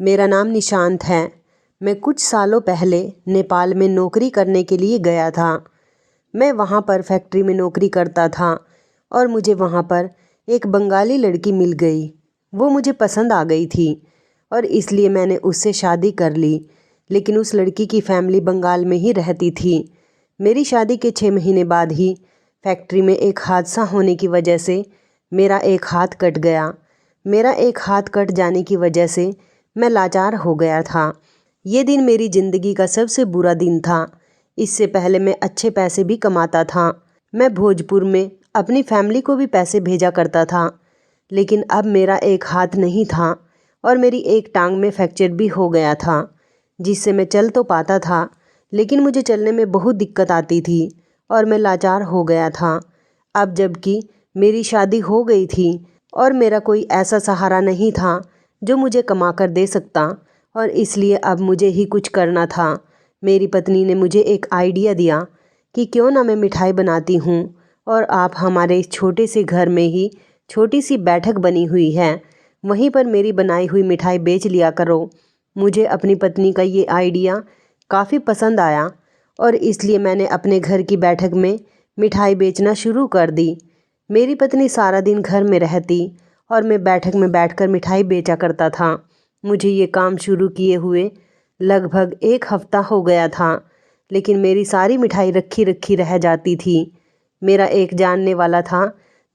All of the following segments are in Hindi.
मेरा नाम निशांत है। मैं कुछ सालों पहले नेपाल में नौकरी करने के लिए गया था। मैं वहाँ पर फैक्ट्री में नौकरी करता था और मुझे वहाँ पर एक बंगाली लड़की मिल गई। वो मुझे पसंद आ गई थी और इसलिए मैंने उससे शादी कर ली। लेकिन उस लड़की की फैमिली बंगाल में ही रहती थी। मेरी शादी के 6 महीने बाद ही फैक्ट्री में एक हादसा होने की वजह से मेरा एक हाथ कट गया। मेरा एक हाथ कट जाने की वजह से मैं लाचार हो गया था। ये दिन मेरी ज़िंदगी का सबसे बुरा दिन था। इससे पहले मैं अच्छे पैसे भी कमाता था। मैं भोजपुर में अपनी फैमिली को भी पैसे भेजा करता था। लेकिन अब मेरा एक हाथ नहीं था और मेरी एक टांग में फ्रैक्चर भी हो गया था, जिससे मैं चल तो पाता था लेकिन मुझे चलने में बहुत दिक्कत आती थी और मैं लाचार हो गया था। अब जबकि मेरी शादी हो गई थी और मेरा कोई ऐसा सहारा नहीं था जो मुझे कमा कर दे सकता, और इसलिए अब मुझे ही कुछ करना था। मेरी पत्नी ने मुझे एक आइडिया दिया कि क्यों ना मैं मिठाई बनाती हूँ और आप हमारे इस छोटे से घर में ही छोटी सी बैठक बनी हुई है, वहीं पर मेरी बनाई हुई मिठाई बेच लिया करो। मुझे अपनी पत्नी का ये आइडिया काफ़ी पसंद आया और इसलिए मैंने अपने घर की बैठक में मिठाई बेचना शुरू कर दी। मेरी पत्नी सारा दिन घर में रहती और मैं बैठक में बैठकर मिठाई बेचा करता था। मुझे ये काम शुरू किए हुए लगभग 1 हफ्ता हो गया था, लेकिन मेरी सारी मिठाई रखी रखी रह जाती थी। मेरा एक जानने वाला था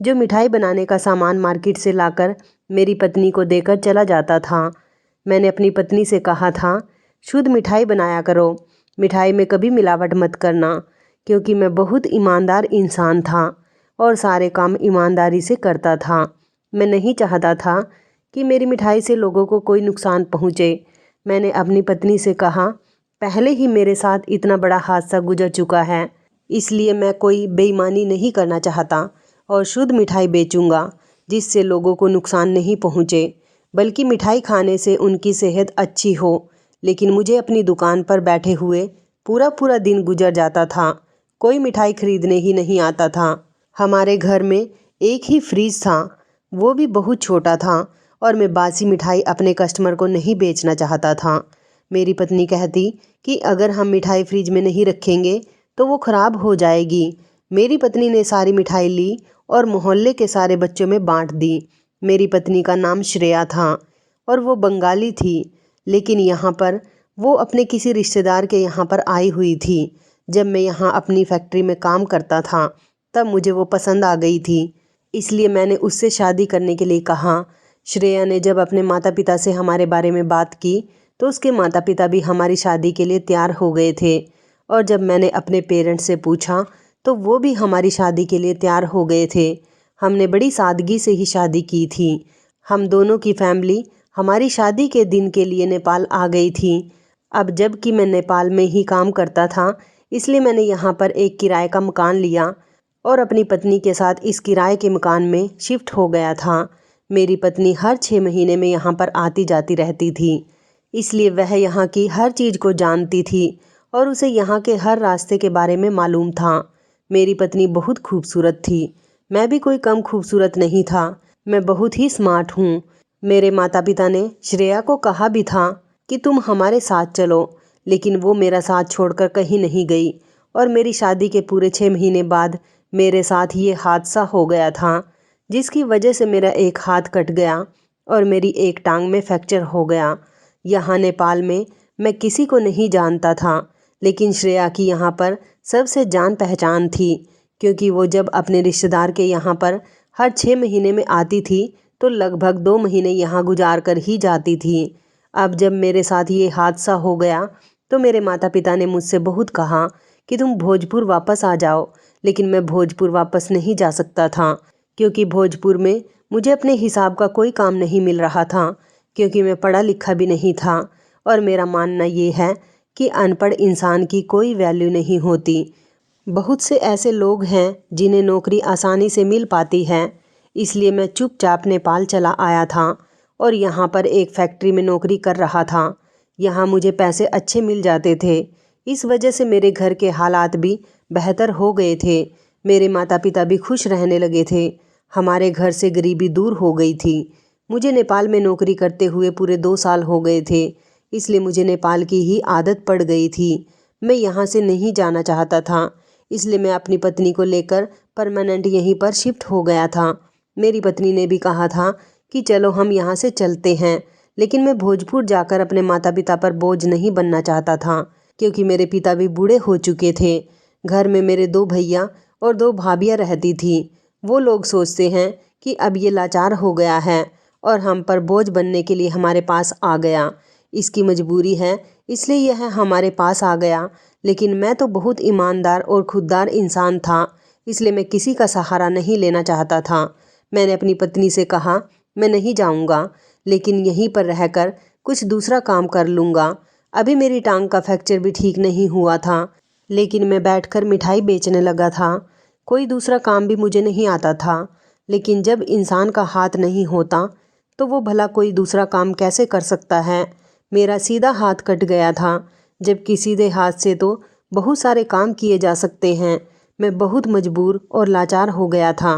जो मिठाई बनाने का सामान मार्केट से लाकर मेरी पत्नी को देकर चला जाता था। मैंने अपनी पत्नी से कहा था, शुद्ध मिठाई बनाया करो, मिठाई में कभी मिलावट मत करना, क्योंकि मैं बहुत ईमानदार इंसान था और सारे काम ईमानदारी से करता था। मैं नहीं चाहता था कि मेरी मिठाई से लोगों को कोई नुकसान पहुँचे। मैंने अपनी पत्नी से कहा, पहले ही मेरे साथ इतना बड़ा हादसा गुजर चुका है, इसलिए मैं कोई बेईमानी नहीं करना चाहता और शुद्ध मिठाई बेचूंगा जिससे लोगों को नुकसान नहीं पहुँचे, बल्कि मिठाई खाने से उनकी सेहत अच्छी हो। लेकिन मुझे अपनी दुकान पर बैठे हुए पूरा पूरा दिन गुजर जाता था, कोई मिठाई खरीदने ही नहीं आता था। हमारे घर में एक ही फ्रिज था, वो भी बहुत छोटा था और मैं बासी मिठाई अपने कस्टमर को नहीं बेचना चाहता था। मेरी पत्नी कहती कि अगर हम मिठाई फ्रिज में नहीं रखेंगे तो वो ख़राब हो जाएगी। मेरी पत्नी ने सारी मिठाई ली और मोहल्ले के सारे बच्चों में बांट दी। मेरी पत्नी का नाम श्रेया था और वो बंगाली थी, लेकिन यहाँ पर वो अपने किसी रिश्तेदार के यहाँ पर आई हुई थी। जब मैं यहाँ अपनी फैक्ट्री में काम करता था तब मुझे वो पसंद आ गई थी, इसलिए मैंने उससे शादी करने के लिए कहा। श्रेया ने जब अपने माता पिता से हमारे बारे में बात की तो उसके माता पिता भी हमारी शादी के लिए तैयार हो गए थे, और जब मैंने अपने पेरेंट्स से पूछा तो वो भी हमारी शादी के लिए तैयार हो गए थे। हमने बड़ी सादगी से ही शादी की थी। हम दोनों की फैमिली हमारी शादी के दिन के लिए नेपाल आ गई थी। अब जबकि मैं नेपाल में ही काम करता था, इसलिए मैंने यहाँ पर एक किराए का मकान लिया और अपनी पत्नी के साथ इस किराए के मकान में शिफ्ट हो गया था। मेरी पत्नी हर 6 महीने में यहाँ पर आती जाती रहती थी, इसलिए वह यहाँ की हर चीज़ को जानती थी और उसे यहाँ के हर रास्ते के बारे में मालूम था। मेरी पत्नी बहुत खूबसूरत थी, मैं भी कोई कम खूबसूरत नहीं था। मैं बहुत ही स्मार्ट हूँ। मेरे माता पिता ने श्रेया को कहा भी था कि तुम हमारे साथ चलो, लेकिन वो मेरा साथ छोड़कर कहीं नहीं गई और मेरी शादी के पूरे 6 महीने बाद मेरे साथ ये हादसा हो गया था, जिसकी वजह से मेरा एक हाथ कट गया और मेरी एक टांग में फ्रैक्चर हो गया। यहाँ नेपाल में मैं किसी को नहीं जानता था, लेकिन श्रेया की यहाँ पर सबसे जान पहचान थी, क्योंकि वो जब अपने रिश्तेदार के यहाँ पर हर 6 महीने में आती थी तो लगभग 2 महीने यहाँ गुजार कर ही जाती थी। अब जब मेरे साथ ये हादसा हो गया तो मेरे माता पिता ने मुझसे बहुत कहा कि तुम भोजपुर वापस आ जाओ, लेकिन मैं भोजपुर वापस नहीं जा सकता था, क्योंकि भोजपुर में मुझे अपने हिसाब का कोई काम नहीं मिल रहा था, क्योंकि मैं पढ़ा लिखा भी नहीं था और मेरा मानना ये है कि अनपढ़ इंसान की कोई वैल्यू नहीं होती। बहुत से ऐसे लोग हैं जिन्हें नौकरी आसानी से मिल पाती है, इसलिए मैं चुपचाप नेपाल चला आया था और यहाँ पर एक फैक्ट्री में नौकरी कर रहा था। यहाँ मुझे पैसे अच्छे मिल जाते थे, इस वजह से मेरे घर के हालात भी बेहतर हो गए थे। मेरे माता पिता भी खुश रहने लगे थे। हमारे घर से गरीबी दूर हो गई थी। मुझे नेपाल में नौकरी करते हुए पूरे 2 साल हो गए थे, इसलिए मुझे नेपाल की ही आदत पड़ गई थी। मैं यहाँ से नहीं जाना चाहता था, इसलिए मैं अपनी पत्नी को लेकर परमानेंट यहीं पर शिफ्ट हो गया था। मेरी पत्नी ने भी कहा था कि चलो हम यहाँ से चलते हैं, लेकिन मैं भोजपुर जाकर अपने माता पिता पर बोझ नहीं बनना चाहता था, क्योंकि मेरे पिता भी बूढ़े हो चुके थे। घर में मेरे 2 भैया और 2 भाभियाँ रहती थी। वो लोग सोचते हैं कि अब ये लाचार हो गया है और हम पर बोझ बनने के लिए हमारे पास आ गया। इसकी मजबूरी है, इसलिए यह हमारे पास आ गया। लेकिन मैं तो बहुत ईमानदार और खुददार इंसान था, इसलिए मैं किसी का सहारा नहीं लेना चाहता था। मैंने अपनी पत्नी से कहा, मैं नहीं जाऊंगा, लेकिन यहीं पर रहकर कुछ दूसरा काम कर लूँगा। अभी मेरी टांग का फ्रैक्चर भी ठीक नहीं हुआ था, लेकिन मैं बैठकर मिठाई बेचने लगा था। कोई दूसरा काम भी मुझे नहीं आता था, लेकिन जब इंसान का हाथ नहीं होता तो वो भला कोई दूसरा काम कैसे कर सकता है। मेरा सीधा हाथ कट गया था, जबकि सीधे हाथ से तो बहुत सारे काम किए जा सकते हैं। मैं बहुत मजबूर और लाचार हो गया था।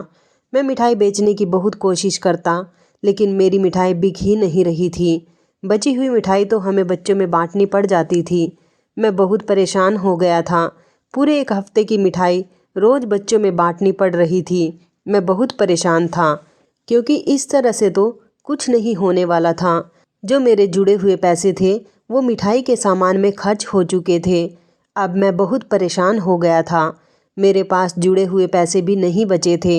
मैं मिठाई बेचने की बहुत कोशिश करता, लेकिन मेरी मिठाई बिक ही नहीं रही थी। बची हुई मिठाई तो हमें बच्चों में बांटनी पड़ जाती थी। मैं बहुत परेशान हो गया था। पूरे 1 हफ्ते की मिठाई रोज़ बच्चों में बांटनी पड़ रही थी। मैं बहुत परेशान था, क्योंकि इस तरह से तो कुछ नहीं होने वाला था। जो मेरे जुड़े हुए पैसे थे वो मिठाई के सामान में खर्च हो चुके थे। अब मैं बहुत परेशान हो गया था। मेरे पास जुड़े हुए पैसे भी नहीं बचे थे।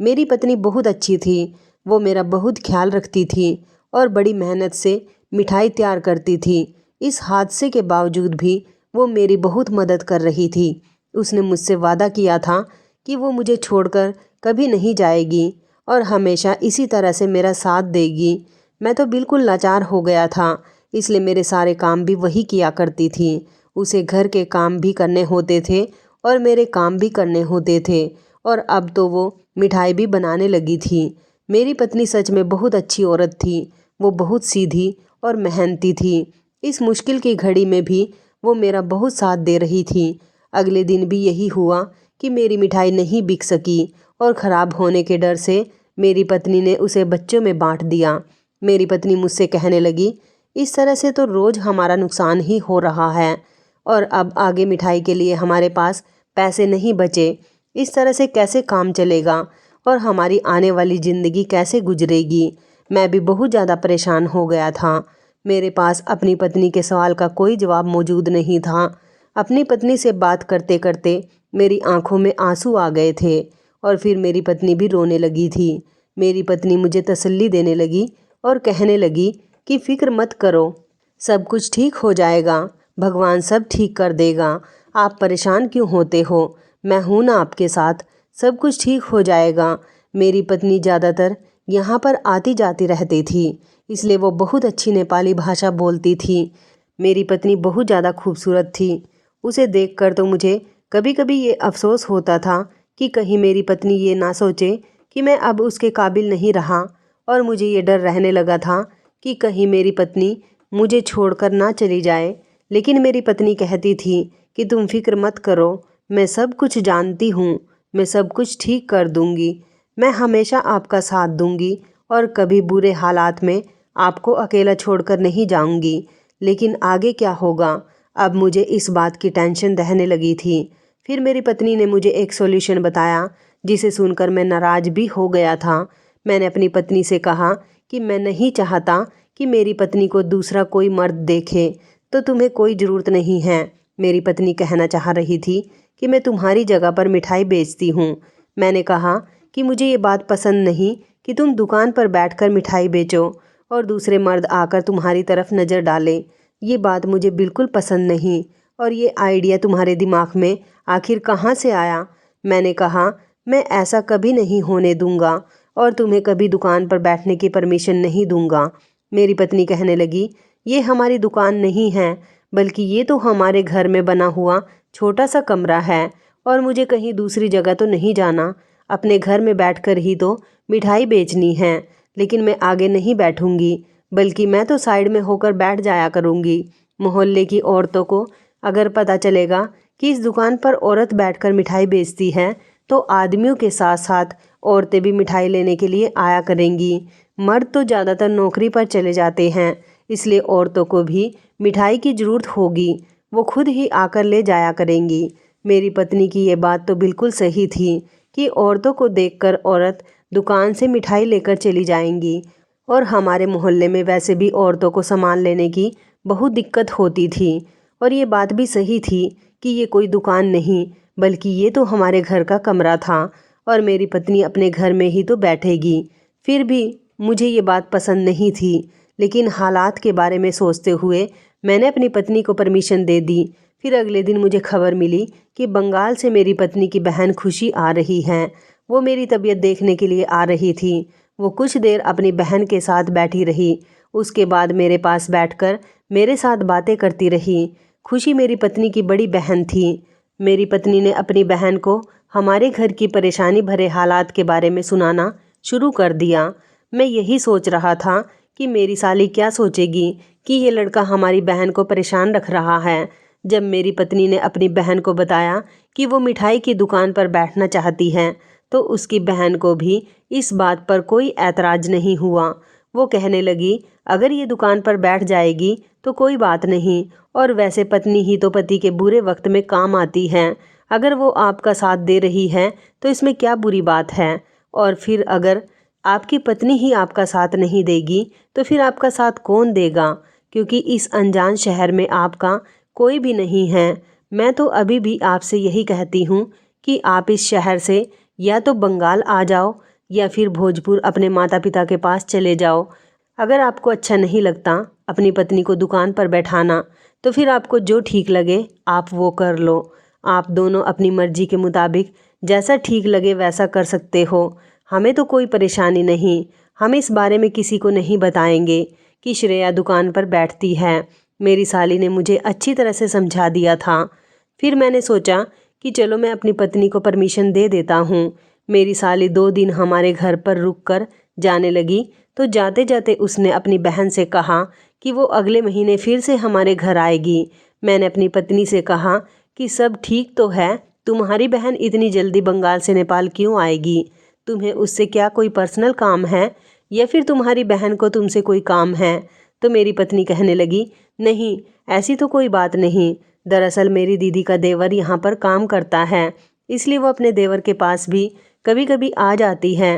मेरी पत्नी बहुत अच्छी थी, वो मेरा बहुत ख्याल रखती थी और बड़ी मेहनत से मिठाई तैयार करती थी। इस हादसे के बावजूद भी वो मेरी बहुत मदद कर रही थी। उसने मुझसे वादा किया था कि वो मुझे छोड़कर कभी नहीं जाएगी और हमेशा इसी तरह से मेरा साथ देगी। मैं तो बिल्कुल लाचार हो गया था, इसलिए मेरे सारे काम भी वही किया करती थी। उसे घर के काम भी करने होते थे और मेरे काम भी करने होते थे, और अब तो वो मिठाई भी बनाने लगी थी। मेरी पत्नी सच में बहुत अच्छी औरत थी। वो बहुत सीधी और मेहनती थी। इस मुश्किल की घड़ी में भी वो मेरा बहुत साथ दे रही थी। अगले दिन भी यही हुआ कि मेरी मिठाई नहीं बिक सकी और ख़राब होने के डर से मेरी पत्नी ने उसे बच्चों में बांट दिया। मेरी पत्नी मुझसे कहने लगी, इस तरह से तो रोज़ हमारा नुकसान ही हो रहा है और अब आगे मिठाई के लिए हमारे पास पैसे नहीं बचे। इस तरह से कैसे काम चलेगा और हमारी आने वाली ज़िंदगी कैसे गुजरेगी। मैं भी बहुत ज़्यादा परेशान हो गया था। मेरे पास अपनी पत्नी के सवाल का कोई जवाब मौजूद नहीं था। अपनी पत्नी से बात करते करते मेरी आंखों में आंसू आ गए थे और फिर मेरी पत्नी भी रोने लगी थी। मेरी पत्नी मुझे तसल्ली देने लगी और कहने लगी कि फ़िक्र मत करो, सब कुछ ठीक हो जाएगा, भगवान सब ठीक कर देगा। आप परेशान क्यों होते हो, मैं हूं ना आपके साथ, सब कुछ ठीक हो जाएगा। मेरी पत्नी ज़्यादातर यहाँ पर आती जाती रहती थी, इसलिए वो बहुत अच्छी नेपाली भाषा बोलती थी। मेरी पत्नी बहुत ज़्यादा खूबसूरत थी। उसे देखकर तो मुझे कभी कभी ये अफसोस होता था कि कहीं मेरी पत्नी ये ना सोचे कि मैं अब उसके काबिल नहीं रहा, और मुझे ये डर रहने लगा था कि कहीं मेरी पत्नी मुझे छोड़कर ना चली जाए। लेकिन मेरी पत्नी कहती थी कि तुम फिक्र मत करो, मैं सब कुछ जानती हूँ, मैं सब कुछ ठीक कर दूँगी, मैं हमेशा आपका साथ दूँगी और कभी बुरे हालात में आपको अकेला छोड़कर नहीं जाऊँगी। लेकिन आगे क्या होगा, अब मुझे इस बात की टेंशन रहने लगी थी। फिर मेरी पत्नी ने मुझे एक सॉल्यूशन बताया, जिसे सुनकर मैं नाराज़ भी हो गया था। मैंने अपनी पत्नी से कहा कि मैं नहीं चाहता कि मेरी पत्नी को दूसरा कोई मर्द देखे, तो तुम्हें कोई ज़रूरत नहीं है। मेरी पत्नी कहना चाह रही थी कि मैं तुम्हारी जगह पर मिठाई बेचती हूँ। मैंने कहा कि मुझे ये बात पसंद नहीं कि तुम दुकान पर बैठकर मिठाई बेचो और दूसरे मर्द आकर तुम्हारी तरफ नज़र डालें। ये बात मुझे बिल्कुल पसंद नहीं, और ये आइडिया तुम्हारे दिमाग में आखिर कहाँ से आया। मैंने कहा, मैं ऐसा कभी नहीं होने दूंगा और तुम्हें कभी दुकान पर बैठने की परमिशन नहीं दूंगा। मेरी पत्नी कहने लगी, ये हमारी दुकान नहीं है, बल्कि ये तो हमारे घर में बना हुआ छोटा सा कमरा है और मुझे कहीं दूसरी जगह तो नहीं जाना। अपने घर में बैठकर ही तो मिठाई बेचनी है, लेकिन मैं आगे नहीं बैठूंगी, बल्कि मैं तो साइड में होकर बैठ जाया करूंगी। मोहल्ले की औरतों को अगर पता चलेगा कि इस दुकान पर औरत बैठकर मिठाई बेचती है, तो आदमियों के साथ साथ औरतें भी मिठाई लेने के लिए आया करेंगी। मर्द तो ज़्यादातर नौकरी पर चले जाते हैं, इसलिए औरतों को भी मिठाई की ज़रूरत होगी, वो खुद ही आकर ले जाया करेंगी। मेरी पत्नी की ये बात तो बिल्कुल सही थी कि औरतों को देखकर औरत दुकान से मिठाई लेकर चली जाएंगी, और हमारे मोहल्ले में वैसे भी औरतों को सामान लेने की बहुत दिक्कत होती थी। और ये बात भी सही थी कि ये कोई दुकान नहीं बल्कि ये तो हमारे घर का कमरा था और मेरी पत्नी अपने घर में ही तो बैठेगी। फिर भी मुझे ये बात पसंद नहीं थी, लेकिन हालात के बारे में सोचते हुए मैंने अपनी पत्नी को परमिशन दे दी। फिर अगले दिन मुझे खबर मिली कि बंगाल से मेरी पत्नी की बहन खुशी आ रही हैं। वो मेरी तबीयत देखने के लिए आ रही थी। वो कुछ देर अपनी बहन के साथ बैठी रही, उसके बाद मेरे पास बैठकर मेरे साथ बातें करती रही। खुशी मेरी पत्नी की बड़ी बहन थी। मेरी पत्नी ने अपनी बहन को हमारे घर की परेशानी भरे हालात के बारे में सुनाना शुरू कर दिया। मैं यही सोच रहा था कि मेरी साली क्या सोचेगी कि ये लड़का हमारी बहन को परेशान रख रहा है। जब मेरी पत्नी ने अपनी बहन को बताया कि वो मिठाई की दुकान पर बैठना चाहती है, तो उसकी बहन को भी इस बात पर कोई ऐतराज़ नहीं हुआ। वो कहने लगी, अगर ये दुकान पर बैठ जाएगी तो कोई बात नहीं, और वैसे पत्नी ही तो पति के बुरे वक्त में काम आती है। अगर वो आपका साथ दे रही है तो इसमें क्या बुरी बात है। और फिर अगर आपकी पत्नी ही आपका साथ नहीं देगी तो फिर आपका साथ कौन देगा, क्योंकि इस अनजान शहर में आपका कोई भी नहीं है। मैं तो अभी भी आपसे यही कहती हूँ कि आप इस शहर से या तो बंगाल आ जाओ या फिर भोजपुर अपने माता पिता के पास चले जाओ। अगर आपको अच्छा नहीं लगता अपनी पत्नी को दुकान पर बैठाना, तो फिर आपको जो ठीक लगे आप वो कर लो। आप दोनों अपनी मर्जी के मुताबिक जैसा ठीक लगे वैसा कर सकते हो। हमें तो कोई परेशानी नहीं। हम इस बारे में किसी को नहीं बताएंगे कि श्रेया दुकान पर बैठती है। मेरी साली ने मुझे अच्छी तरह से समझा दिया था। फिर मैंने सोचा कि चलो मैं अपनी पत्नी को परमिशन दे देता हूँ। मेरी साली 2 दिन हमारे घर पर रुककर जाने लगी, तो जाते जाते उसने अपनी बहन से कहा कि वो अगले महीने फिर से हमारे घर आएगी। मैंने अपनी पत्नी से कहा कि सब ठीक तो है, तुम्हारी बहन इतनी जल्दी बंगाल से नेपाल क्यों आएगी? तुम्हें उससे क्या कोई पर्सनल काम है या फिर तुम्हारी बहन को तुमसे कोई काम है? तो मेरी पत्नी कहने लगी, नहीं ऐसी तो कोई बात नहीं। दरअसल मेरी दीदी का देवर यहाँ पर काम करता है, इसलिए वो अपने देवर के पास भी कभी कभी आ जाती है।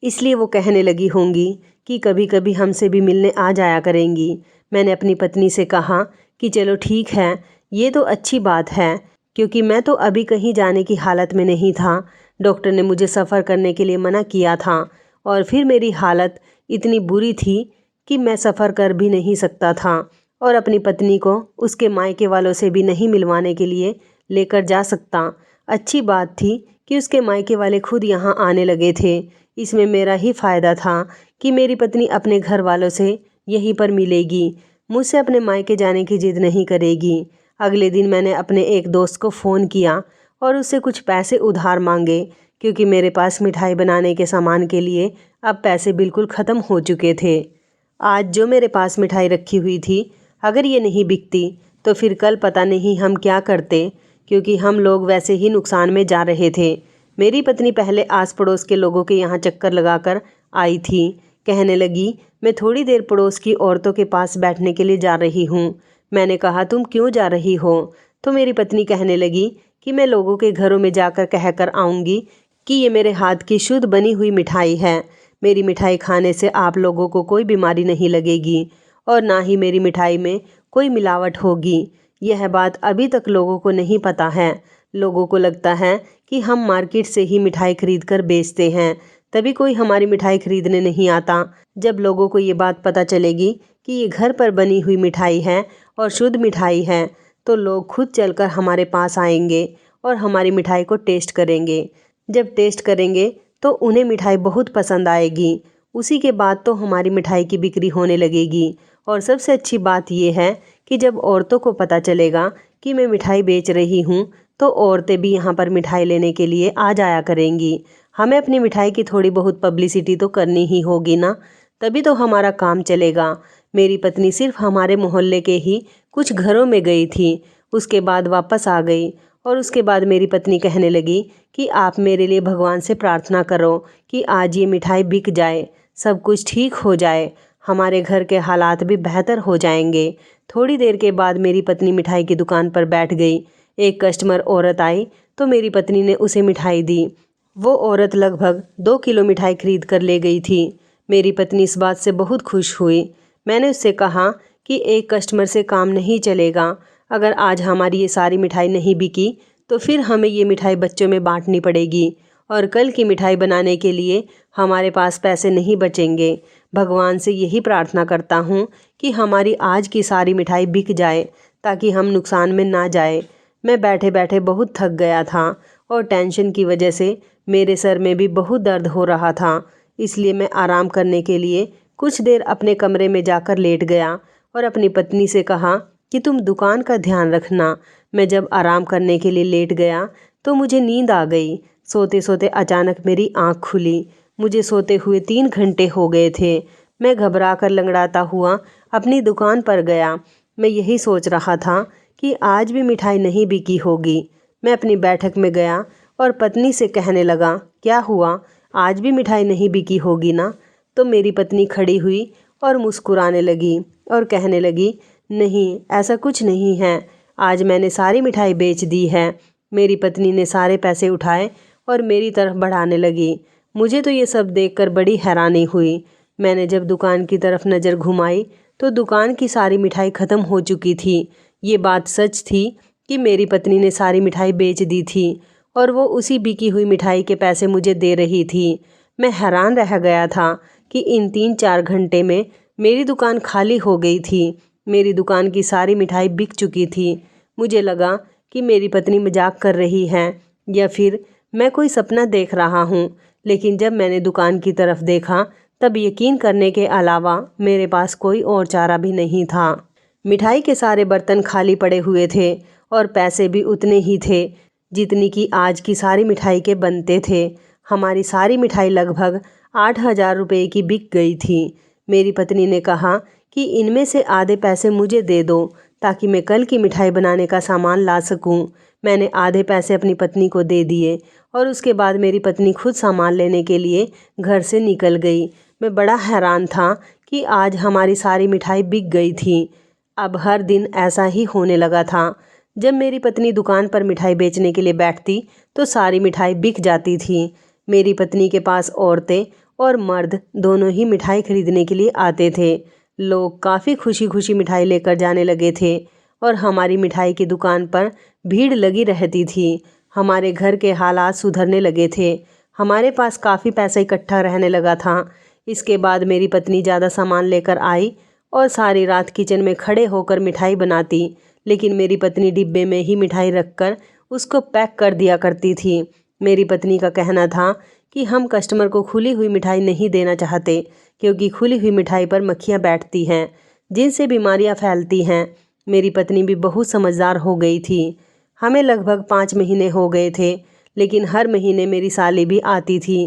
इसलिए वो कहने लगी होंगी कि कभी कभी हमसे भी मिलने आ जाया करेंगी। मैंने अपनी पत्नी से कहा कि चलो ठीक है, ये तो अच्छी बात है, क्योंकि मैं तो अभी कहीं जाने की हालत में नहीं था। डॉक्टर ने मुझे सफ़र करने के लिए मना किया था, और फिर मेरी हालत इतनी बुरी थी कि मैं सफ़र कर भी नहीं सकता था और अपनी पत्नी को उसके मायके वालों से भी नहीं मिलवाने के लिए लेकर जा सकता। अच्छी बात थी कि उसके मायके वाले खुद यहाँ आने लगे थे। इसमें मेरा ही फ़ायदा था कि मेरी पत्नी अपने घर वालों से यहीं पर मिलेगी, मुझसे अपने मायके जाने की जिद नहीं करेगी। अगले दिन मैंने अपने एक दोस्त को फ़ोन किया और उससे कुछ पैसे उधार मांगे, क्योंकि मेरे पास मिठाई बनाने के सामान के लिए अब पैसे बिल्कुल ख़त्म हो चुके थे। आज जो मेरे पास मिठाई रखी हुई थी, अगर ये नहीं बिकती तो फिर कल पता नहीं हम क्या करते, क्योंकि हम लोग वैसे ही नुकसान में जा रहे थे। मेरी पत्नी पहले आस पड़ोस के लोगों के यहाँ चक्कर लगाकर आई थी। कहने लगी, मैं थोड़ी देर पड़ोस की औरतों के पास बैठने के लिए जा रही हूँ। मैंने कहा, तुम क्यों जा रही हो? तो मेरी पत्नी कहने लगी कि मैं लोगों के घरों में जाकर कह कर आऊँगी कि ये मेरे हाथ की शुद्ध बनी हुई मिठाई है। मेरी मिठाई खाने से आप लोगों को कोई बीमारी नहीं लगेगी और ना ही मेरी मिठाई में कोई मिलावट होगी। यह बात अभी तक लोगों को नहीं पता है। लोगों को लगता है कि हम मार्केट से ही मिठाई खरीद कर बेचते हैं, तभी कोई हमारी मिठाई खरीदने नहीं आता। जब लोगों को ये बात पता चलेगी कि ये घर पर बनी हुई मिठाई है और शुद्ध मिठाई है, तो लोग खुद चलकर हमारे पास आएंगे और हमारी मिठाई को टेस्ट करेंगे। जब टेस्ट करेंगे तो उन्हें मिठाई बहुत पसंद आएगी। उसी के बाद तो हमारी मिठाई की बिक्री होने लगेगी। और सबसे अच्छी बात यह है कि जब औरतों को पता चलेगा कि मैं मिठाई बेच रही हूँ, तो औरतें भी यहाँ पर मिठाई लेने के लिए आ जाया करेंगी। हमें अपनी मिठाई की थोड़ी बहुत पब्लिसिटी तो करनी ही होगी ना, तभी तो हमारा काम चलेगा। मेरी पत्नी सिर्फ हमारे मोहल्ले के ही कुछ घरों में गई थी, उसके बाद वापस आ गई। और उसके बाद मेरी पत्नी कहने लगी कि आप मेरे लिए भगवान से प्रार्थना करो कि आज ये मिठाई बिक जाए। सब कुछ ठीक हो जाए, हमारे घर के हालात भी बेहतर हो जाएंगे। थोड़ी देर के बाद मेरी पत्नी मिठाई की दुकान पर बैठ गई। एक कस्टमर औरत आई तो मेरी पत्नी ने उसे मिठाई दी। वो औरत लगभग 2 किलो मिठाई खरीद कर ले गई थी। मेरी पत्नी इस बात से बहुत खुश हुई। मैंने उससे कहा कि एक कस्टमर से काम नहीं चलेगा। अगर आज हमारी ये सारी मिठाई नहीं बिकी तो फिर हमें ये मिठाई बच्चों में बांटनी पड़ेगी और कल की मिठाई बनाने के लिए हमारे पास पैसे नहीं बचेंगे। भगवान से यही प्रार्थना करता हूँ कि हमारी आज की सारी मिठाई बिक जाए ताकि हम नुकसान में ना जाए। मैं बैठे बैठे बहुत थक गया था और टेंशन की वजह से मेरे सर में भी बहुत दर्द हो रहा था। इसलिए मैं आराम करने के लिए कुछ देर अपने कमरे में जाकर लेट गया और अपनी पत्नी से कहा कि तुम दुकान का ध्यान रखना। मैं जब आराम करने के लिए लेट गया तो मुझे नींद आ गई। सोते सोते अचानक मेरी आँख खुली। मुझे सोते हुए 3 घंटे हो गए थे। मैं घबरा कर लंगड़ाता हुआ अपनी दुकान पर गया। मैं यही सोच रहा था कि आज भी मिठाई नहीं बिकी होगी। मैं अपनी बैठक में गया और पत्नी से कहने लगा, क्या हुआ, आज भी मिठाई नहीं बिकी होगी ना? तो मेरी पत्नी खड़ी हुई और मुस्कुराने लगी और कहने लगी, नहीं, ऐसा कुछ नहीं है, आज मैंने सारी मिठाई बेच दी है। मेरी पत्नी ने सारे पैसे उठाए और मेरी तरफ बढ़ाने लगी। मुझे तो ये सब देखकर बड़ी हैरानी हुई। मैंने जब दुकान की तरफ नज़र घुमाई तो दुकान की सारी मिठाई ख़त्म हो चुकी थी। ये बात सच थी कि मेरी पत्नी ने सारी मिठाई बेच दी थी और वो उसी बिकी हुई मिठाई के पैसे मुझे दे रही थी। मैं हैरान रह गया था कि इन 3-4 घंटे में मेरी दुकान खाली हो गई थी। मेरी दुकान की सारी मिठाई बिक चुकी थी। मुझे लगा कि मेरी पत्नी मजाक कर रही है या फिर मैं कोई सपना देख रहा हूँ। लेकिन जब मैंने दुकान की तरफ देखा तब यकीन करने के अलावा मेरे पास कोई और चारा भी नहीं था। मिठाई के सारे बर्तन खाली पड़े हुए थे और पैसे भी उतने ही थे जितनी कि आज की सारी मिठाई के बनते थे। हमारी सारी मिठाई लगभग 8,000 रुपये की बिक गई थी। मेरी पत्नी ने कहा कि इनमें से आधे पैसे मुझे दे दो ताकि मैं कल की मिठाई बनाने का सामान ला सकूं। मैंने आधे पैसे अपनी पत्नी को दे दिए और उसके बाद मेरी पत्नी खुद सामान लेने के लिए घर से निकल गई। मैं बड़ा हैरान था कि आज हमारी सारी मिठाई बिक गई थी। अब हर दिन ऐसा ही होने लगा था। जब मेरी पत्नी दुकान पर मिठाई बेचने के लिए बैठती तो सारी मिठाई बिक जाती थी। मेरी पत्नी के पास औरतें और मर्द दोनों ही मिठाई खरीदने के लिए आते थे। लोग काफ़ी खुशी खुशी मिठाई लेकर जाने लगे थे और हमारी मिठाई की दुकान पर भीड़ लगी रहती थी। हमारे घर के हालात सुधरने लगे थे। हमारे पास काफ़ी पैसा इकट्ठा रहने लगा था। इसके बाद मेरी पत्नी ज़्यादा सामान लेकर आई और सारी रात किचन में खड़े होकर मिठाई बनाती। लेकिन मेरी पत्नी डिब्बे में ही मिठाई रखकर उसको पैक कर दिया करती थी। मेरी पत्नी का कहना था कि हम कस्टमर को खुली हुई मिठाई नहीं देना चाहते क्योंकि खुली हुई मिठाई पर मक्खियाँ बैठती हैं जिनसे बीमारियाँ फैलती हैं। मेरी पत्नी भी बहुत समझदार हो गई थी। हमें लगभग 5 महीने हो गए थे लेकिन हर महीने मेरी साली भी आती थी।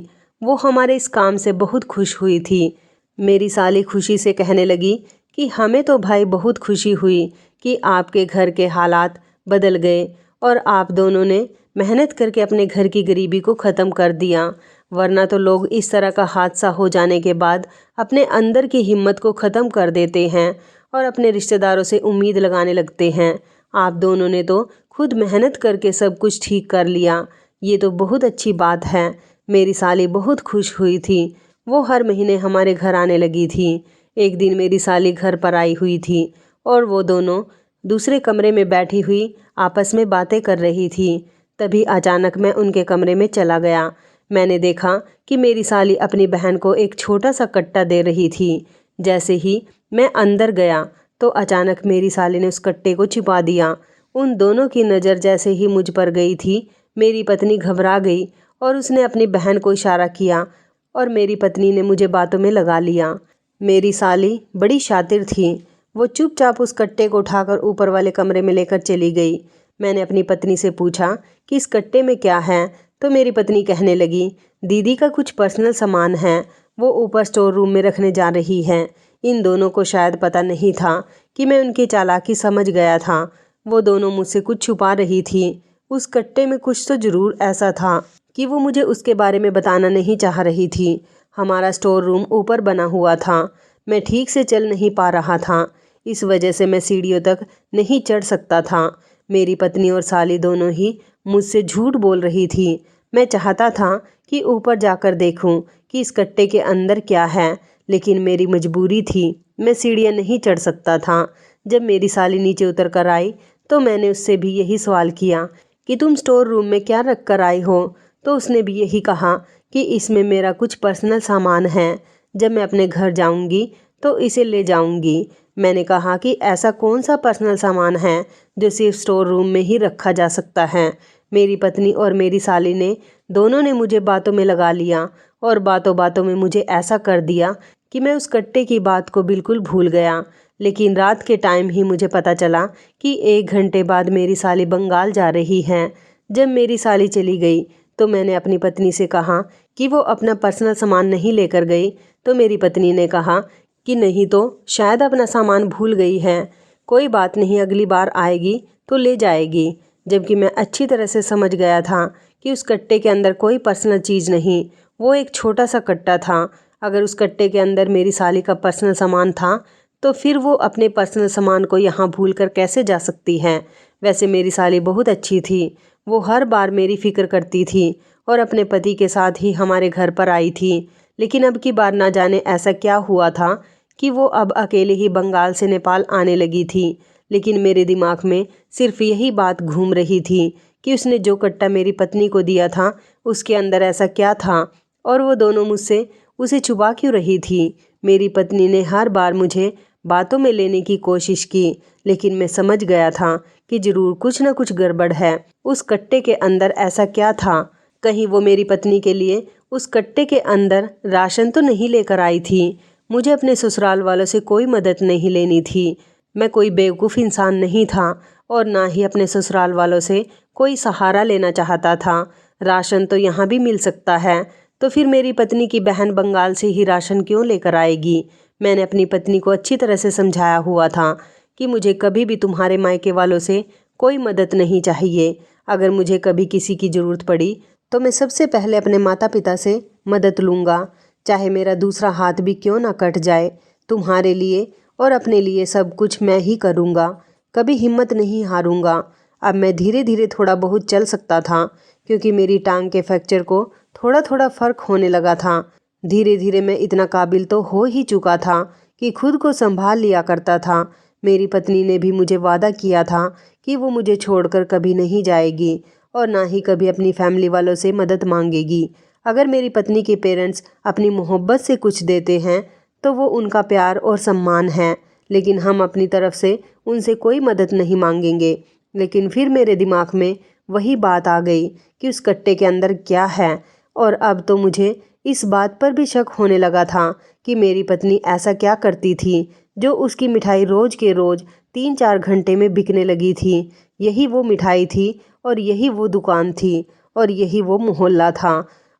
वो हमारे इस काम से बहुत खुश हुई थी। मेरी साली खुशी से कहने लगी कि हमें तो भाई बहुत खुशी हुई कि आपके घर के हालात बदल गए और आप दोनों ने मेहनत करके अपने घर की गरीबी को ख़त्म कर दिया, वरना तो लोग इस तरह का हादसा हो जाने के बाद अपने अंदर की हिम्मत को ख़त्म कर देते हैं और अपने रिश्तेदारों से उम्मीद लगाने लगते हैं। आप दोनों ने तो खुद मेहनत करके सब कुछ ठीक कर लिया, ये तो बहुत अच्छी बात है। मेरी साली बहुत खुश हुई थी। वो हर महीने हमारे घर आने लगी थी। एक दिन मेरी साली घर पर आई हुई थी और वो दोनों दूसरे कमरे में बैठी हुई आपस में बातें कर रही थी। तभी अचानक मैं उनके कमरे में चला गया। मैंने देखा कि मेरी साली अपनी बहन को एक छोटा सा कट्टा दे रही थी। जैसे ही मैं अंदर गया तो अचानक मेरी साली ने उस कट्टे को छिपा दिया। उन दोनों की नज़र जैसे ही मुझ पर गई थी मेरी पत्नी घबरा गई और उसने अपनी बहन को इशारा किया और मेरी पत्नी ने मुझे बातों में लगा लिया। मेरी साली बड़ी शातिर थी। वो चुपचाप उस कट्टे को उठाकर ऊपर वाले कमरे में लेकर चली गई। मैंने अपनी पत्नी से पूछा कि इस कट्टे में क्या है, तो मेरी पत्नी कहने लगी, दीदी का कुछ पर्सनल सामान है, वो ऊपर स्टोर रूम में रखने जा रही हैं। इन दोनों को शायद पता नहीं था कि मैं उनकी चालाकी समझ गया था। वो दोनों मुझसे कुछ छुपा रही थी। उस कट्टे में कुछ तो ज़रूर ऐसा था कि वो मुझे उसके बारे में बताना नहीं चाह रही थी। हमारा स्टोर रूम ऊपर बना हुआ था। मैं ठीक से चल नहीं पा रहा था, इस वजह से मैं सीढ़ियों तक नहीं चढ़ सकता था। मेरी पत्नी और साली दोनों ही मुझसे झूठ बोल रही थी। मैं चाहता था कि ऊपर जाकर देखूं कि इस कट्टे के अंदर क्या है, लेकिन मेरी मजबूरी थी, मैं सीढ़ियाँ नहीं चढ़ सकता था। जब मेरी साली नीचे उतर कर आई तो मैंने उससे भी यही सवाल किया कि तुम स्टोर रूम में क्या रख कर आई हो, तो उसने भी यही कहा कि इसमें मेरा कुछ पर्सनल सामान है, जब मैं अपने घर जाऊंगी तो इसे ले जाऊंगी। मैंने कहा कि ऐसा कौन सा पर्सनल सामान है जो सिर्फ स्टोर रूम में ही रखा जा सकता है। मेरी पत्नी और मेरी साली ने दोनों ने मुझे बातों में लगा लिया और बातों बातों में मुझे ऐसा कर दिया कि मैं उस कट्टे की बात को बिल्कुल भूल गया। लेकिन रात के टाइम ही मुझे पता चला कि 1 घंटे बाद मेरी साली बंगाल जा रही हैं। जब मेरी साली चली गई तो मैंने अपनी पत्नी से कहा कि वो अपना पर्सनल सामान नहीं लेकर गई, तो मेरी पत्नी ने कहा कि नहीं तो शायद अपना सामान भूल गई है, कोई बात नहीं, अगली बार आएगी तो ले जाएगी। जबकि मैं अच्छी तरह से समझ गया था कि उस कट्टे के अंदर कोई पर्सनल चीज़ नहीं, वो एक छोटा सा कट्टा था। अगर उस कट्टे के अंदर मेरी साली का पर्सनल सामान था तो फिर वो अपने पर्सनल सामान को यहाँ भूल कर कैसे जा सकती है। वैसे मेरी साली बहुत अच्छी थी, वो हर बार मेरी फ़िक्र करती थी और अपने पति के साथ ही हमारे घर पर आई थी। लेकिन अब की बार ना जाने ऐसा क्या हुआ था कि वो अब अकेले ही बंगाल से नेपाल आने लगी थी। लेकिन मेरे दिमाग में सिर्फ यही बात घूम रही थी कि उसने जो कट्टा मेरी पत्नी को दिया था उसके अंदर ऐसा क्या था और वो दोनों मुझसे उसे छुपा क्यों रही थी। मेरी पत्नी ने हर बार मुझे बातों में लेने की कोशिश की, लेकिन मैं समझ गया था कि ज़रूर कुछ ना कुछ गड़बड़ है। उस कट्टे के अंदर ऐसा क्या था? कहीं वो मेरी पत्नी के लिए उस कट्टे के अंदर राशन तो नहीं लेकर आई थी? मुझे अपने ससुराल वालों से कोई मदद नहीं लेनी थी। मैं कोई बेवकूफ़ इंसान नहीं था और ना ही अपने ससुराल वालों से कोई सहारा लेना चाहता था। राशन तो यहाँ भी मिल सकता है, तो फिर मेरी पत्नी की बहन बंगाल से ही राशन क्यों लेकर आएगी? मैंने अपनी पत्नी को अच्छी तरह से समझाया हुआ था कि मुझे कभी भी तुम्हारे मायके वालों से कोई मदद नहीं चाहिए। अगर मुझे कभी किसी की ज़रूरत पड़ी तो मैं सबसे पहले अपने माता पिता से मदद लूँगा, चाहे मेरा दूसरा हाथ भी क्यों ना कट जाए। तुम्हारे लिए और अपने लिए सब कुछ मैं ही करूँगा, कभी हिम्मत नहीं हारूँगा। अब मैं धीरे धीरे थोड़ा बहुत चल सकता था, क्योंकि मेरी टांग के फ्रैक्चर को थोड़ा थोड़ा फ़र्क होने लगा था। धीरे धीरे मैं इतना काबिल तो हो ही चुका था कि खुद को संभाल लिया करता था। मेरी पत्नी ने भी मुझे वादा किया था कि वो मुझे छोड़कर कभी नहीं जाएगी और ना ही कभी अपनी फैमिली वालों से मदद मांगेगी। अगर मेरी पत्नी के पेरेंट्स अपनी मोहब्बत से कुछ देते हैं तो वो उनका प्यार और सम्मान है, लेकिन हम अपनी तरफ से उनसे कोई मदद नहीं मांगेंगे। लेकिन फिर मेरे दिमाग में वही बात आ गई कि उस कट्टे के अंदर क्या है, और अब तो मुझे इस बात पर भी शक होने लगा था कि मेरी पत्नी ऐसा क्या करती थी जो उसकी मिठाई रोज़ के रोज़ 3-4 घंटे में बिकने लगी थी। यही वो मिठाई थी और यही वो दुकान थी और यही वो मोहल्ला था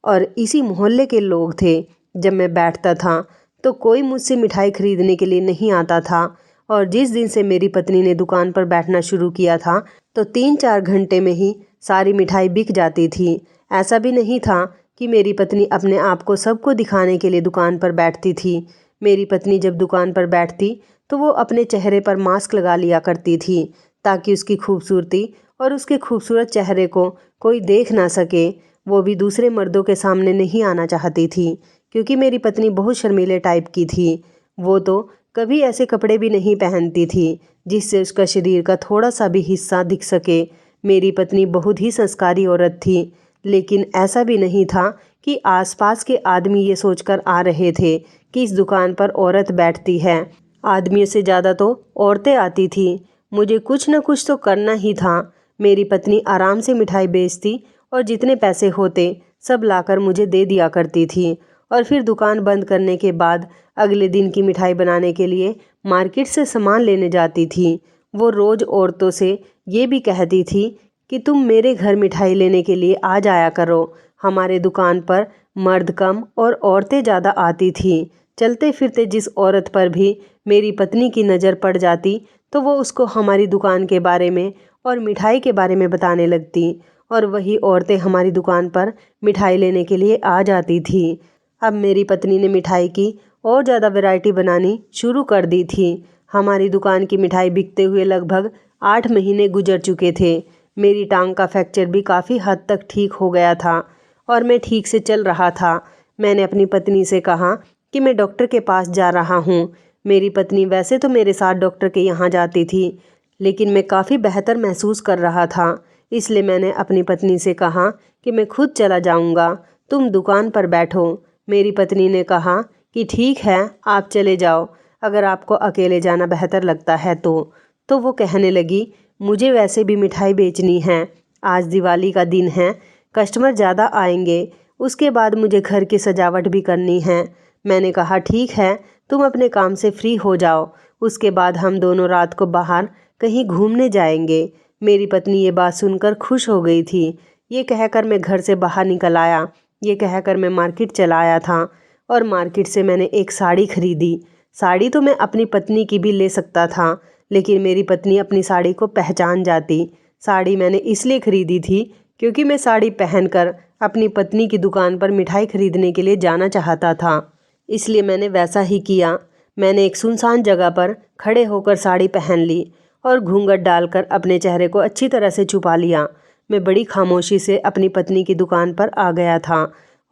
और इसी मोहल्ले के लोग थे। जब मैं बैठता था तो कोई मुझसे मिठाई खरीदने के लिए नहीं आता था, और जिस दिन से मेरी पत्नी ने दुकान पर बैठना शुरू किया था तो 3-4 घंटे में ही सारी मिठाई बिक जाती थी। ऐसा भी नहीं था कि मेरी पत्नी अपने आप को सबको दिखाने के लिए दुकान पर बैठती थी। मेरी पत्नी जब दुकान पर बैठती तो वो अपने चेहरे पर मास्क लगा लिया करती थी ताकि उसकी खूबसूरती और उसके खूबसूरत चेहरे को कोई देख ना सके। वो भी दूसरे मर्दों के सामने नहीं आना चाहती थी, क्योंकि मेरी पत्नी बहुत शर्मीले टाइप की थी। वो तो कभी ऐसे कपड़े भी नहीं पहनती थी जिससे उसका शरीर का थोड़ा सा भी हिस्सा दिख सके। मेरी पत्नी बहुत ही संस्कारी औरत थी, लेकिन ऐसा भी नहीं था कि आसपास के आदमी ये सोचकर आ रहे थे कि इस दुकान पर औरत बैठती है। आदमियों से ज़्यादा तो औरतें आती थी। मुझे कुछ न कुछ तो करना ही था। मेरी पत्नी आराम से मिठाई बेचती और जितने पैसे होते सब लाकर मुझे दे दिया करती थी, और फिर दुकान बंद करने के बाद अगले दिन की मिठाई बनाने के लिए मार्केट से सामान लेने जाती थी। वो रोज़ औरतों से ये भी कहती थी कि तुम मेरे घर मिठाई लेने के लिए आ जाया करो। हमारे दुकान पर मर्द कम और औरतें ज़्यादा आती थी। चलते फिरते जिस औरत पर भी मेरी पत्नी की नज़र पड़ जाती तो वो उसको हमारी दुकान के बारे में और मिठाई के बारे में बताने लगती, और वही औरतें हमारी दुकान पर मिठाई लेने के लिए आ जाती थी। अब मेरी पत्नी ने मिठाई की और ज़्यादा वैरायटी बनानी शुरू कर दी थी। हमारी दुकान की मिठाई बिकते हुए लगभग 8 महीने गुजर चुके थे। मेरी टांग का फ्रैक्चर भी काफ़ी हद तक ठीक हो गया था और मैं ठीक से चल रहा था। मैंने अपनी पत्नी से कहा कि मैं डॉक्टर के पास जा रहा हूँ। मेरी पत्नी वैसे तो मेरे साथ डॉक्टर के यहाँ जाती थी, लेकिन मैं काफ़ी बेहतर महसूस कर रहा था, इसलिए मैंने अपनी पत्नी से कहा कि मैं खुद चला जाऊँगा, तुम दुकान पर बैठो। मेरी पत्नी ने कहा कि ठीक है, आप चले जाओ, अगर आपको अकेले जाना बेहतर लगता है तो वो कहने लगी, मुझे वैसे भी मिठाई बेचनी है, आज दिवाली का दिन है, कस्टमर ज़्यादा आएंगे, उसके बाद मुझे घर की सजावट भी करनी है। मैंने कहा ठीक है, तुम अपने काम से फ्री हो जाओ, उसके बाद हम दोनों रात को बाहर कहीं घूमने जाएंगे। मेरी पत्नी ये बात सुनकर खुश हो गई थी। ये कहकर मैं घर से बाहर निकल आया। ये कहकर मैं मार्केट चला आया था और मार्केट से मैंने एक साड़ी खरीदी। साड़ी तो मैं अपनी पत्नी की भी ले सकता था, लेकिन मेरी पत्नी अपनी साड़ी को पहचान जाती। साड़ी मैंने इसलिए खरीदी थी क्योंकि मैं साड़ी पहनकर अपनी पत्नी की दुकान पर मिठाई खरीदने के लिए जाना चाहता था, इसलिए मैंने वैसा ही किया। मैंने एक सुनसान जगह पर खड़े होकर साड़ी पहन ली और घूंघट डालकर अपने चेहरे को अच्छी तरह से छुपा लिया। मैं बड़ी खामोशी से अपनी पत्नी की दुकान पर आ गया था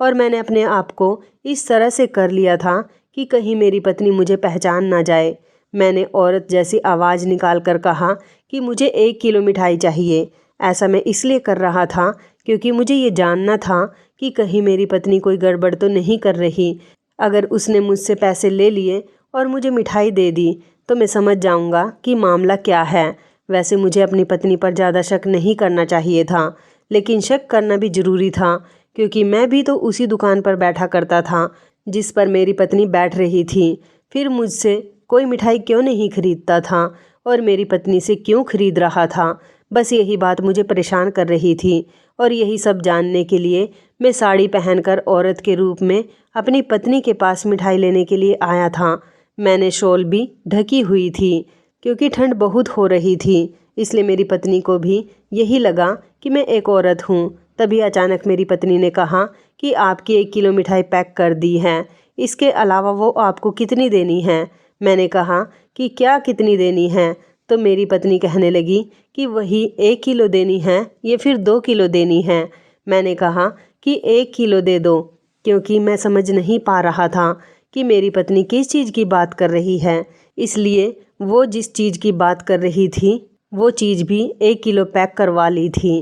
और मैंने अपने आप को इस तरह से कर लिया था कि कहीं मेरी पत्नी मुझे पहचान ना जाए। मैंने औरत जैसी आवाज़ निकाल कर कहा कि मुझे 1 किलो मिठाई चाहिए। ऐसा मैं इसलिए कर रहा था क्योंकि मुझे ये जानना था कि कहीं मेरी पत्नी कोई गड़बड़ तो नहीं कर रही। अगर उसने मुझसे पैसे ले लिए और मुझे मिठाई दे दी तो मैं समझ जाऊंगा कि मामला क्या है। वैसे मुझे अपनी पत्नी पर ज़्यादा शक नहीं करना चाहिए था, लेकिन शक करना भी ज़रूरी था क्योंकि मैं भी तो उसी दुकान पर बैठा करता था जिस पर मेरी पत्नी बैठ रही थी। फिर मुझसे कोई मिठाई क्यों नहीं खरीदता था और मेरी पत्नी से क्यों खरीद रहा था? बस यही बात मुझे परेशान कर रही थी और यही सब जानने के लिए मैं साड़ी पहनकर औरत के रूप में अपनी पत्नी के पास मिठाई लेने के लिए आया था। मैंने शॉल भी ढकी हुई थी क्योंकि ठंड बहुत हो रही थी, इसलिए मेरी पत्नी को भी यही लगा कि मैं एक औरत हूँ। तभी अचानक मेरी पत्नी ने कहा कि आपकी 1 किलो मिठाई पैक कर दी है, इसके अलावा वो आपको कितनी देनी है? मैंने कहा कि क्या कितनी देनी है? तो मेरी पत्नी कहने लगी कि वही 1 किलो देनी है या फिर 2 किलो देनी है। मैंने कहा कि 1 किलो दे दो, क्योंकि मैं समझ नहीं पा रहा था कि मेरी पत्नी किस चीज़ की बात कर रही है। इसलिए वो जिस चीज़ की बात कर रही थी वो चीज़ भी 1 किलो पैक करवा ली थी।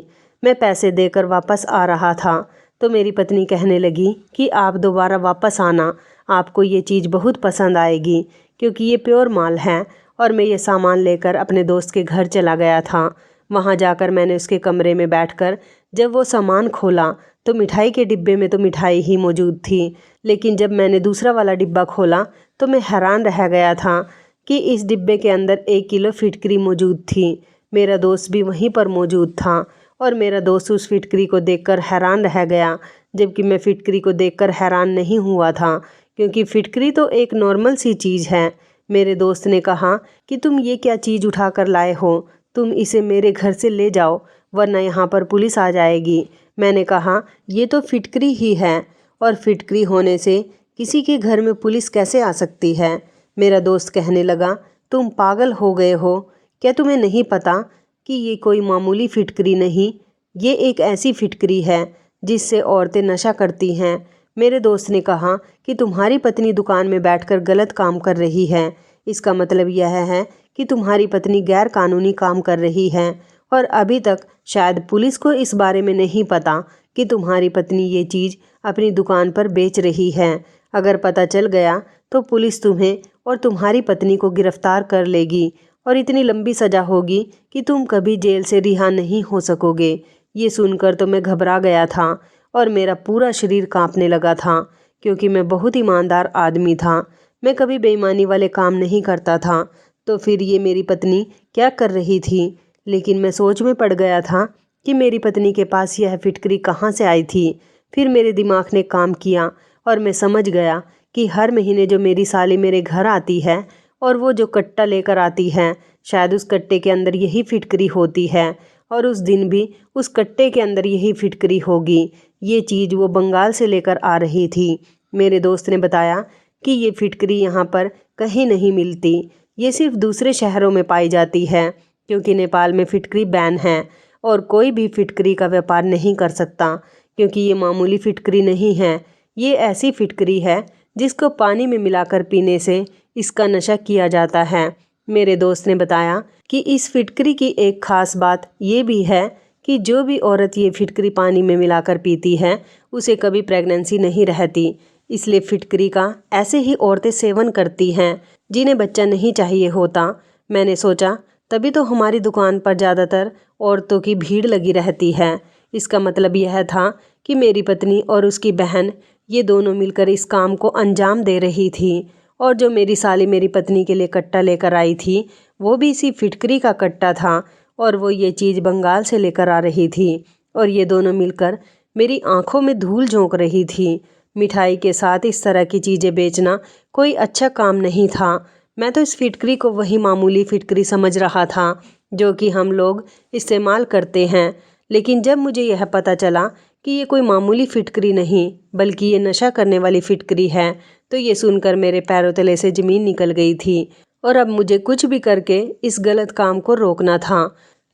मैं पैसे देकर वापस आ रहा था तो मेरी पत्नी कहने लगी कि आप दोबारा वापस आना, आपको ये चीज़ बहुत पसंद आएगी क्योंकि ये प्योर माल है। और मैं ये सामान लेकर अपने दोस्त के घर चला गया था। वहाँ जाकर मैंने उसके कमरे में बैठकर जब वो सामान खोला तो मिठाई के डिब्बे में तो मिठाई ही मौजूद थी, लेकिन जब मैंने दूसरा वाला डिब्बा खोला तो मैं हैरान रह गया था कि इस डिब्बे के अंदर 1 किलो फिटकरी मौजूद थी। मेरा दोस्त भी वहीं पर मौजूद था और मेरा दोस्त उस फिटकरी को देखकर हैरान रह गया, जबकि मैं फिटकरी को देखकर हैरान नहीं हुआ था क्योंकि फिटकरी तो एक नॉर्मल सी चीज़ है। मेरे दोस्त ने कहा कि तुम ये क्या चीज़ उठा कर लाए हो, तुम इसे मेरे घर से ले जाओ वरना यहाँ पर पुलिस आ जाएगी। मैंने कहा ये तो फिटकरी ही है और फिटकरी होने से किसी के घर में पुलिस कैसे आ सकती है? मेरा दोस्त कहने लगा, तुम पागल हो गए हो क्या? तुम्हें नहीं पता कि ये कोई मामूली फिटकरी नहीं, ये एक ऐसी फिटकरी है जिससे औरतें नशा करती हैं। मेरे दोस्त ने कहा कि तुम्हारी पत्नी दुकान में बैठकर गलत काम कर रही है, इसका मतलब यह है कि तुम्हारी पत्नी गैर कानूनी काम कर रही है और अभी तक शायद पुलिस को इस बारे में नहीं पता कि तुम्हारी पत्नी ये चीज़ अपनी दुकान पर बेच रही है। अगर पता चल गया तो पुलिस तुम्हें और तुम्हारी पत्नी को गिरफ्तार कर लेगी और इतनी लंबी सज़ा होगी कि तुम कभी जेल से रिहा नहीं हो सकोगे। ये सुनकर तो मैं घबरा गया था और मेरा पूरा शरीर कांपने लगा था क्योंकि मैं बहुत ईमानदार आदमी था, मैं कभी बेईमानी वाले काम नहीं करता था। तो फिर ये मेरी पत्नी क्या कर रही थी? लेकिन मैं सोच में पड़ गया था कि मेरी पत्नी के पास यह फिटकरी कहाँ से आई थी। फिर मेरे दिमाग ने काम किया और मैं समझ गया कि हर महीने जो मेरी साली मेरे घर आती है और वो जो कट्टा लेकर आती है, शायद उस कट्टे के अंदर यही फिटकरी होती है और उस दिन भी उस कट्टे के अंदर यही फिटकरी होगी। ये चीज़ वो बंगाल से लेकर आ रही थी। मेरे दोस्त ने बताया कि ये फिटकरी यहाँ पर कहीं नहीं मिलती, ये सिर्फ दूसरे शहरों में पाई जाती है, क्योंकि नेपाल में फिटकरी बैन है और कोई भी फिटकरी का व्यापार नहीं कर सकता, क्योंकि ये मामूली फिटकरी नहीं है। ये ऐसी फिटकरी है जिसको पानी में मिलाकर पीने से इसका नशा किया जाता है। मेरे दोस्त ने बताया कि इस फिटकरी की एक ख़ास बात ये भी है कि जो भी औरत ये फिटकरी पानी में मिलाकर पीती है उसे कभी प्रेगनेंसी नहीं रहती। इसलिए फिटकरी का ऐसे ही औरतें सेवन करती हैं जिन्हें बच्चा नहीं चाहिए होता। मैंने सोचा तभी तो हमारी दुकान पर ज़्यादातर औरतों की भीड़ लगी रहती है। इसका मतलब यह था कि मेरी पत्नी और उसकी बहन ये दोनों मिलकर इस काम को अंजाम दे रही थी। और जो मेरी साली मेरी पत्नी के लिए कट्टा लेकर आई थी वो भी इसी फिटकरी का कट्टा था और वो ये चीज़ बंगाल से लेकर आ रही थी और ये दोनों मिलकर मेरी आंखों में धूल झोंक रही थी। मिठाई के साथ इस तरह की चीज़ें बेचना कोई अच्छा काम नहीं था। मैं तो इस फिटकरी को वही मामूली फिटकरी समझ रहा था जो कि हम लोग इस्तेमाल करते हैं, लेकिन जब मुझे यह पता चला कि ये कोई मामूली फिटकरी नहीं बल्कि ये नशा करने वाली फिटकरी है तो ये सुनकर मेरे पैरों तले से ज़मीन निकल गई थी और अब मुझे कुछ भी करके इस गलत काम को रोकना था।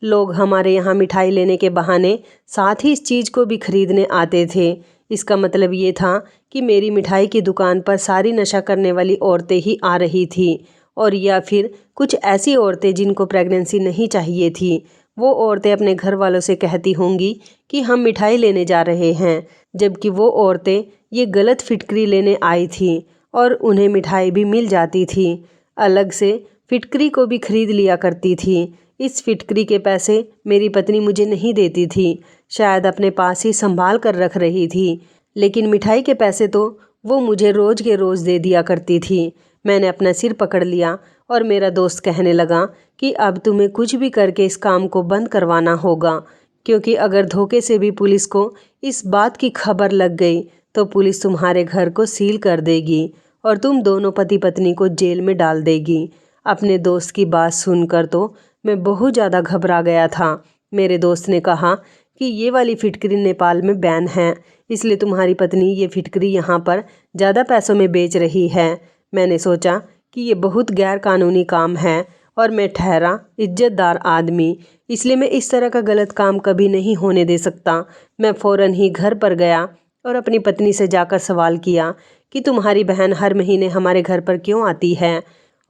लोग हमारे यहाँ मिठाई लेने के बहाने साथ ही इस चीज़ को भी खरीदने आते थे। इसका मतलब ये था कि मेरी मिठाई की दुकान पर सारी नशा करने वाली औरतें ही आ रही थी और या फिर कुछ ऐसी औरतें जिनको प्रेगनेंसी नहीं चाहिए थी। वो औरतें अपने घर वालों से कहती होंगी कि हम मिठाई लेने जा रहे हैं, जबकि वो औरतें ये गलत फिटकरी लेने आई थी और उन्हें मिठाई भी मिल जाती थी। अलग से फिटकरी को भी खरीद लिया करती थी। इस फिटकरी के पैसे मेरी पत्नी मुझे नहीं देती थी, शायद अपने पास ही संभाल कर रख रही थी, लेकिन मिठाई के पैसे तो वो मुझे रोज़ के रोज़ दे दिया करती थी। मैंने अपना सिर पकड़ लिया और मेरा दोस्त कहने लगा कि अब तुम्हें कुछ भी करके इस काम को बंद करवाना होगा, क्योंकि अगर धोखे से भी पुलिस को इस बात की खबर लग गई तो पुलिस तुम्हारे घर को सील कर देगी और तुम दोनों पति पत्नी को जेल में डाल देगी। अपने दोस्त की बात सुनकर तो मैं बहुत ज़्यादा घबरा गया था। मेरे दोस्त ने कहा कि ये वाली फिटकरी नेपाल में बैन है, इसलिए तुम्हारी पत्नी ये फिटकरी यहाँ पर ज़्यादा पैसों में बेच रही है। मैंने सोचा कि ये बहुत गैर कानूनी काम है और मैं ठहरा इज्जतदार आदमी, इसलिए मैं इस तरह का गलत काम कभी नहीं होने दे सकता। मैं फ़ौरन ही घर पर गया और अपनी पत्नी से जाकर सवाल किया कि तुम्हारी बहन हर महीने हमारे घर पर क्यों आती है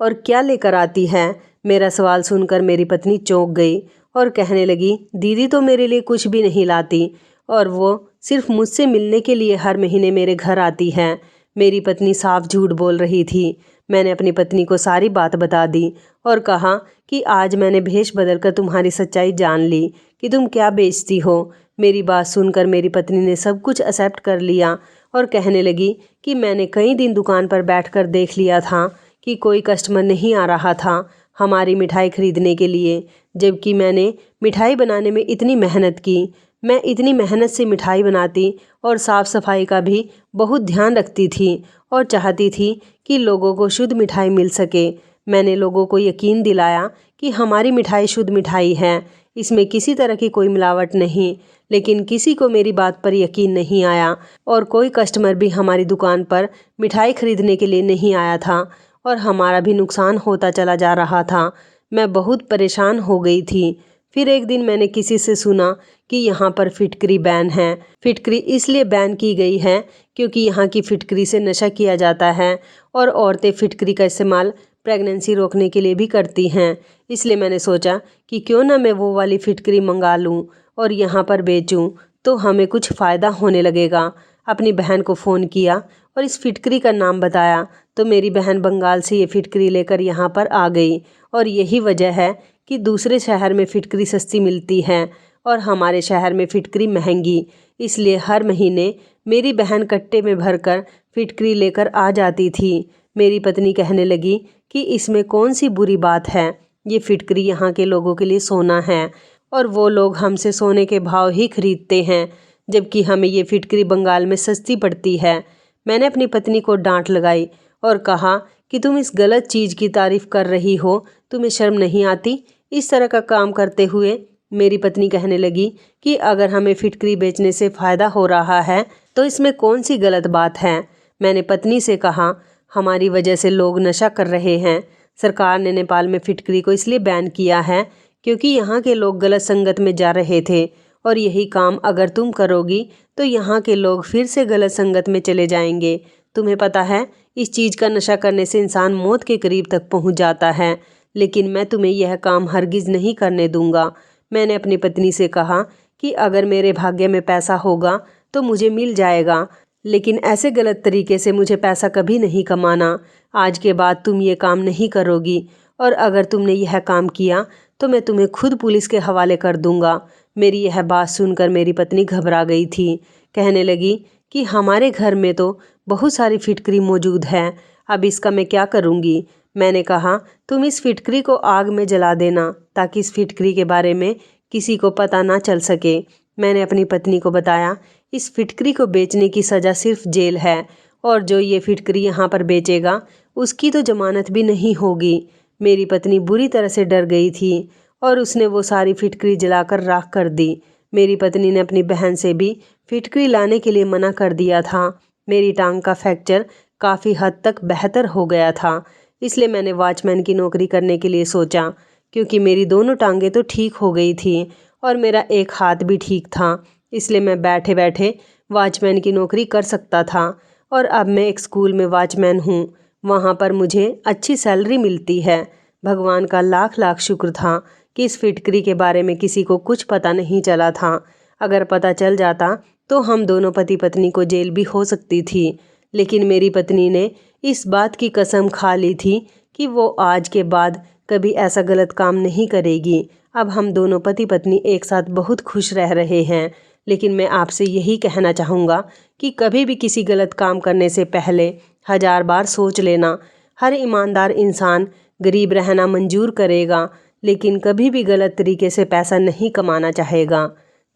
और क्या लेकर आती है। मेरा सवाल सुनकर मेरी पत्नी चौंक गई और कहने लगी, दीदी तो मेरे लिए कुछ भी नहीं लाती और वो सिर्फ मुझसे मिलने के लिए हर महीने मेरे घर आती है। मेरी पत्नी साफ झूठ बोल रही थी। मैंने अपनी पत्नी को सारी बात बता दी और कहा कि आज मैंने भेष बदल कर तुम्हारी सच्चाई जान ली कि तुम क्या बेचती हो। मेरी बात सुनकर मेरी पत्नी ने सब कुछ एक्सेप्ट कर लिया और कहने लगी कि मैंने कई दिन दुकान पर बैठकर देख लिया था कि कोई कस्टमर नहीं आ रहा था हमारी मिठाई खरीदने के लिए, जबकि मैंने मिठाई बनाने में इतनी मेहनत की। मैं इतनी मेहनत से मिठाई बनाती और साफ़ सफाई का भी बहुत ध्यान रखती थी और चाहती थी कि लोगों को शुद्ध मिठाई मिल सके। मैंने लोगों को यकीन दिलाया कि हमारी मिठाई शुद्ध मिठाई है, इसमें किसी तरह की कोई मिलावट नहीं, लेकिन किसी को मेरी बात पर यकीन नहीं आया और कोई कस्टमर भी हमारी दुकान पर मिठाई खरीदने के लिए नहीं आया था और हमारा भी नुकसान होता चला जा रहा था। मैं बहुत परेशान हो गई थी। फिर एक दिन मैंने किसी से सुना कि यहाँ पर फिटकरी बैन है। फिटकरी इसलिए बैन की गई है क्योंकि यहाँ की फिटकरी से नशा किया जाता है और औरतें फिटकरी का इस्तेमाल प्रेगनेंसी रोकने के लिए भी करती हैं। इसलिए मैंने सोचा कि क्यों ना मैं वो वाली फिटकरी मंगा लूँ और यहाँ पर बेचूँ, तो हमें कुछ फ़ायदा होने लगेगा। अपनी बहन को फ़ोन किया और इस फिटकरी का नाम बताया तो मेरी बहन बंगाल से ये फिटकरी लेकर यहाँ पर आ गई और यही वजह है कि दूसरे शहर में फिटकरी सस्ती मिलती है और हमारे शहर में फिटकरी महंगी। इसलिए हर महीने मेरी बहन कट्टे में भरकर फिटकरी लेकर आ जाती थी। मेरी पत्नी कहने लगी कि इसमें कौन सी बुरी बात है, ये फिटकरी यहाँ के लोगों के लिए सोना है और वो लोग हमसे सोने के भाव ही खरीदते हैं, जबकि हमें ये फिटकरी बंगाल में सस्ती पड़ती है। मैंने अपनी पत्नी को डांट लगाई और कहा कि तुम इस गलत चीज़ की तारीफ़ कर रही हो, तुम्हें शर्म नहीं आती इस तरह का काम करते हुए। मेरी पत्नी कहने लगी कि अगर हमें फिटकरी बेचने से फ़ायदा हो रहा है तो इसमें कौन सी गलत बात है। मैंने पत्नी से कहा, हमारी वजह से लोग नशा कर रहे हैं। सरकार ने नेपाल में फिटकरी को इसलिए बैन किया है क्योंकि यहाँ के लोग गलत संगत में जा रहे थे, और यही काम अगर तुम करोगी तो यहाँ के लोग फिर से गलत संगत में चले जाएंगे। तुम्हें पता है, इस चीज़ का नशा करने से इंसान मौत के करीब तक पहुँच जाता है, लेकिन मैं तुम्हें यह काम हरगिज़ नहीं करने दूंगा। मैंने अपनी पत्नी से कहा कि अगर मेरे भाग्य में पैसा होगा तो मुझे मिल जाएगा, लेकिन ऐसे गलत तरीके से मुझे पैसा कभी नहीं कमाना। आज के बाद तुम ये काम नहीं करोगी, और अगर तुमने यह काम किया तो मैं तुम्हें खुद पुलिस के हवाले कर दूंगा। मेरी यह बात सुनकर मेरी पत्नी घबरा गई थी। कहने लगी कि हमारे घर में तो बहुत सारी फिटकरी मौजूद है, अब इसका मैं क्या करूँगी। मैंने कहा, तुम इस फिटकरी को आग में जला देना ताकि इस फिटकरी के बारे में किसी को पता ना चल सके। मैंने अपनी पत्नी को बताया, इस फिटकरी को बेचने की सज़ा सिर्फ जेल है, और जो ये फिटकरी यहाँ पर बेचेगा उसकी तो जमानत भी नहीं होगी। मेरी पत्नी बुरी तरह से डर गई थी और उसने वो सारी फिटकरी जलाकर राख कर दी। मेरी पत्नी ने अपनी बहन से भी फिटकरी लाने के लिए मना कर दिया था। मेरी टांग का फ्रैक्चर काफ़ी हद तक बेहतर हो गया था, इसलिए मैंने वॉचमैन की नौकरी करने के लिए सोचा, क्योंकि मेरी दोनों टांगें तो ठीक हो गई थी और मेरा एक हाथ भी ठीक था। इसलिए मैं बैठे बैठे वॉचमैन की नौकरी कर सकता था, और अब मैं एक स्कूल में वॉचमैन हूँ। वहाँ पर मुझे अच्छी सैलरी मिलती है। भगवान का लाख लाख शुक्र था कि इस फिटकरी के बारे में किसी को कुछ पता नहीं चला था। अगर पता चल जाता तो हम दोनों पति पत्नी को जेल भी हो सकती थी, लेकिन मेरी पत्नी ने इस बात की कसम खा ली थी कि वो आज के बाद कभी ऐसा गलत काम नहीं करेगी। अब हम दोनों पति पत्नी एक साथ बहुत खुश रह रहे हैं। लेकिन मैं आपसे यही कहना चाहूँगा कि कभी भी किसी गलत काम करने से पहले 1000 बार सोच लेना। हर ईमानदार इंसान गरीब रहना मंजूर करेगा, लेकिन कभी भी गलत तरीके से पैसा नहीं कमाना चाहेगा।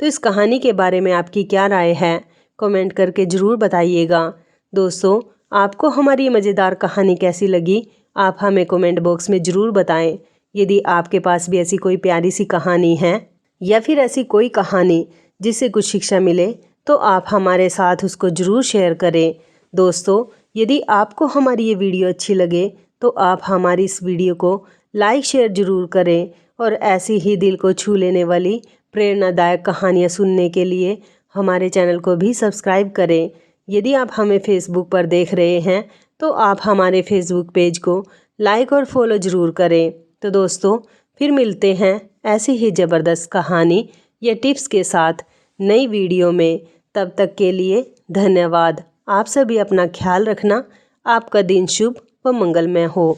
तो इस कहानी के बारे में आपकी क्या राय है, कमेंट करके ज़रूर बताइएगा। दोस्तों, आपको हमारी ये मज़ेदार कहानी कैसी लगी, आप हमें कमेंट बॉक्स में ज़रूर बताएं। यदि आपके पास भी ऐसी कोई प्यारी सी कहानी है या फिर ऐसी कोई कहानी जिससे कुछ शिक्षा मिले, तो आप हमारे साथ उसको ज़रूर शेयर करें। दोस्तों, यदि आपको हमारी ये वीडियो अच्छी लगे तो आप हमारी इस वीडियो को लाइक शेयर ज़रूर करें, और ऐसी ही दिल को छू लेने वाली प्रेरणादायक कहानियाँ सुनने के लिए हमारे चैनल को भी सब्सक्राइब करें। यदि आप हमें फेसबुक पर देख रहे हैं तो आप हमारे फेसबुक पेज को लाइक और फॉलो ज़रूर करें। तो दोस्तों, फिर मिलते हैं ऐसी ही ज़बरदस्त कहानी या टिप्स के साथ नई वीडियो में। तब तक के लिए धन्यवाद। आप सभी अपना ख्याल रखना। आपका दिन शुभ व मंगलमय हो।